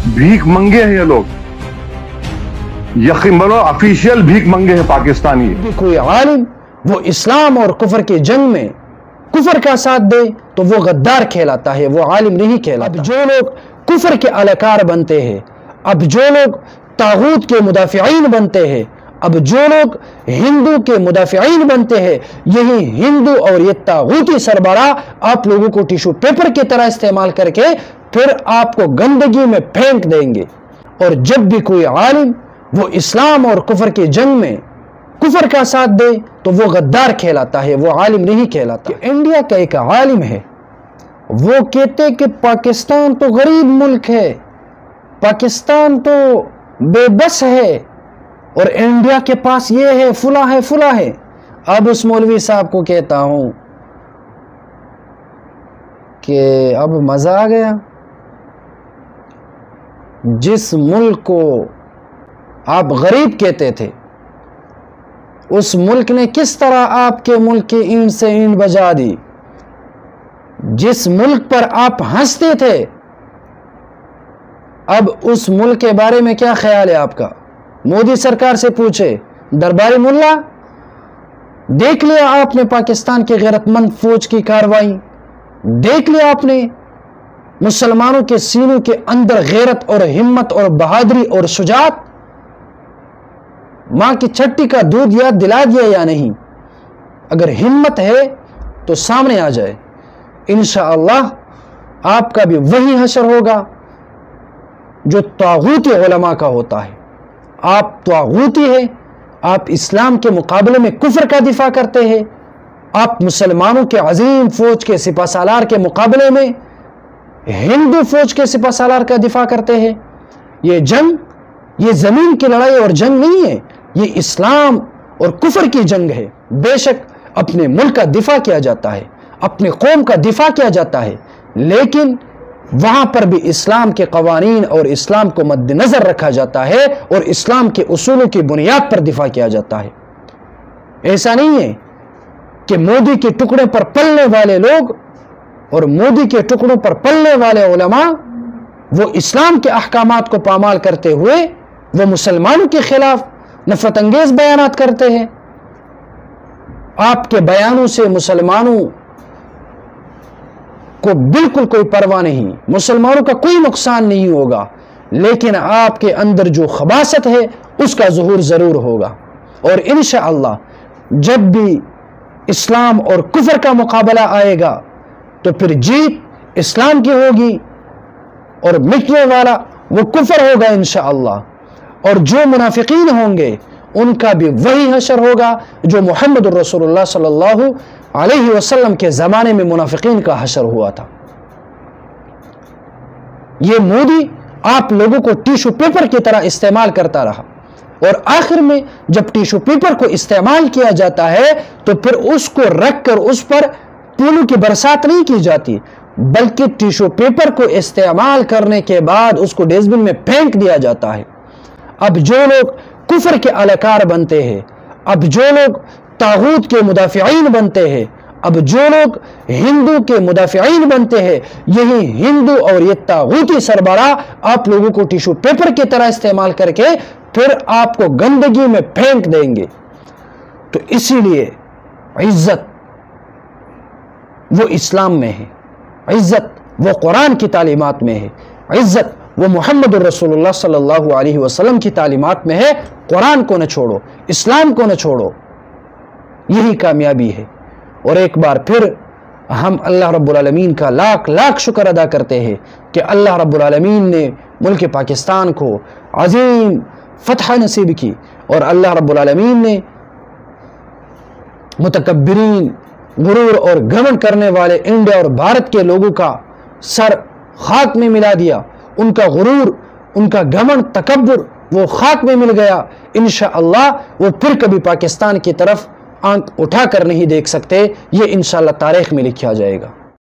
भीख मंगे हैं ये लोग, यकीन मानो ऑफिशियल भीख मंगे हैं पाकिस्तानी। भी कोई आलिम वो इस्लाम और कुफर की जंग में कुफर का साथ दे तो वो गद्दार कहलाता है, वो आलिम नहीं कहलाता। अब जो लोग कुफर के अलकार बनते हैं, अब जो लोग तागूत के मुदाफिईन बनते हैं, अब जो लोग हिंदू के मुदाफिईन बनते हैं, यही हिंदू और ये तागूती सरबराह आप लोगों को टिश्यू पेपर की तरह इस्तेमाल करके फिर आपको गंदगी में फेंक देंगे। और जब भी कोई आलिम वो इस्लाम और कुफर की जंग में कुफर का साथ दे तो वो गद्दार कहलाता है, वो आलिम नहीं कहलाता। इंडिया का एक आलिम है, वो कहते कि पाकिस्तान तो गरीब मुल्क है, पाकिस्तान तो बेबस है और इंडिया के पास ये है, फुला है, फुला है। अब उस मौलवी साहब को कहता हूं कि अब मजा आ गया। जिस मुल्क को आप गरीब कहते थे, उस मुल्क ने किस तरह आपके मुल्क की ईंट से ईंट बजा दी। जिस मुल्क पर आप हंसते थे, अब उस मुल्क के बारे में क्या ख्याल है आपका? मोदी सरकार से पूछे, दरबारी मुल्ला, देख लिया आपने पाकिस्तान की गैरतमंद फौज की कार्रवाई, देख लिया आपने मुसलमानों के सीनों के अंदर गैरत और हिम्मत और बहादुरी और शुजात। मां की छट्टी का दूध याद दिला दिया या नहीं? अगर हिम्मत है तो सामने आ जाए, इंशाअल्लाह आपका भी वही हशर होगा जो तागूती उलमा का होता है। आप तागूती है, आप इस्लाम के मुकाबले में कुफर का दिफा करते हैं, आप मुसलमानों के अजीम फौज के सिपाहसालार के मुकाबले में हिंदू फौज के सिपाहसालार का दिफा करते हैं। ये जंग, ये जमीन की लड़ाई और जंग नहीं है, ये इस्लाम और कुफर की जंग है। बेशक अपने मुल्क का दिफा किया जाता है, अपने कौम का दिफा किया जाता है, लेकिन वहां पर भी इस्लाम के कवानीन और इस्लाम को मद्देनजर रखा जाता है और इस्लाम के उसूलों की बुनियाद पर दिफा किया जाता है। ऐसा नहीं है कि मोदी के टुकड़े पर पलने वाले लोग और मोदी के टुकड़ों पर पलने वाले उलमा वो इस्लाम के अहकामात को पामाल करते हुए वो मुसलमानों के खिलाफ नफरत अंगेज बयानात करते हैं। आपके बयानों से मुसलमानों को बिल्कुल कोई परवाह नहीं, मुसलमानों का कोई नुकसान नहीं होगा, लेकिन आपके अंदर जो खबासत है उसका ज़ुहूर ज़रूर होगा। और इंशाअल्लाह जब भी इस्लाम और कुफर का मुकाबला आएगा तो फिर जीत इस्लाम की होगी और मिटने वाला वो कुफर होगा इंशाअल्लाह। और जो मुनाफिकीन होंगे उनका भी वही हशर होगा जो मुहम्मद रसूलुल्लाह सल्लल्लाहु अलैहि वसल्लम के ज़माने में मुनाफिकीन का हशर हुआ था। ये मोदी आप लोगों को टिश्यू पेपर की तरह इस्तेमाल करता रहा और आखिर में जब टिश्यू पेपर को इस्तेमाल किया जाता है तो फिर उसको रखकर उस पर फूलों की बरसात नहीं की जाती, बल्कि टिश्यू पेपर को इस्तेमाल करने के बाद उसको डस्टबिन में फेंक दिया जाता है। अब जो लोग कुफर के अलकार बनते हैं, अब जो लोग तागूत के मुदाफिईन बनते हैं, अब जो लोग हिंदू के मुदाफिईन बनते हैं, यही हिंदू और ये तागूती सरबराह आप लोगों को टिश्यू पेपर की तरह इस्तेमाल करके फिर आपको गंदगी में फेंक देंगे। तो इसीलिए इज्जत वो इस्लाम में है, इज्जत वो कुरान की तालीमात में है, इज्जत वो मुहम्मद रसूलुल्लाह सल्लल्लाहु अलैहि वसल्लम की तालीमात में है। कुरान को न छोड़ो, इस्लाम को न छोड़ो, यही कामयाबी है। और एक बार फिर हम अल्लाह रब्बुल आलमीन का लाख लाख शुक्र अदा करते हैं कि अल्लाह रब्बुल आलमीन ने मुल्क पाकिस्तान को अजीम फतह नसीब की और अल्लाह रब्बुल आलमीन ने मुतकब्बिरीन, गुरूर और घमंड करने वाले इंडिया और भारत के लोगों का सर खाक में मिला दिया। उनका गुरूर, उनका घमंड, तकब्बुर वो खाक में मिल गया। इंशाअल्लाह वो फिर कभी पाकिस्तान की तरफ आंख उठाकर नहीं देख सकते, ये इंशाअल्लाह तारीख में लिखा जाएगा।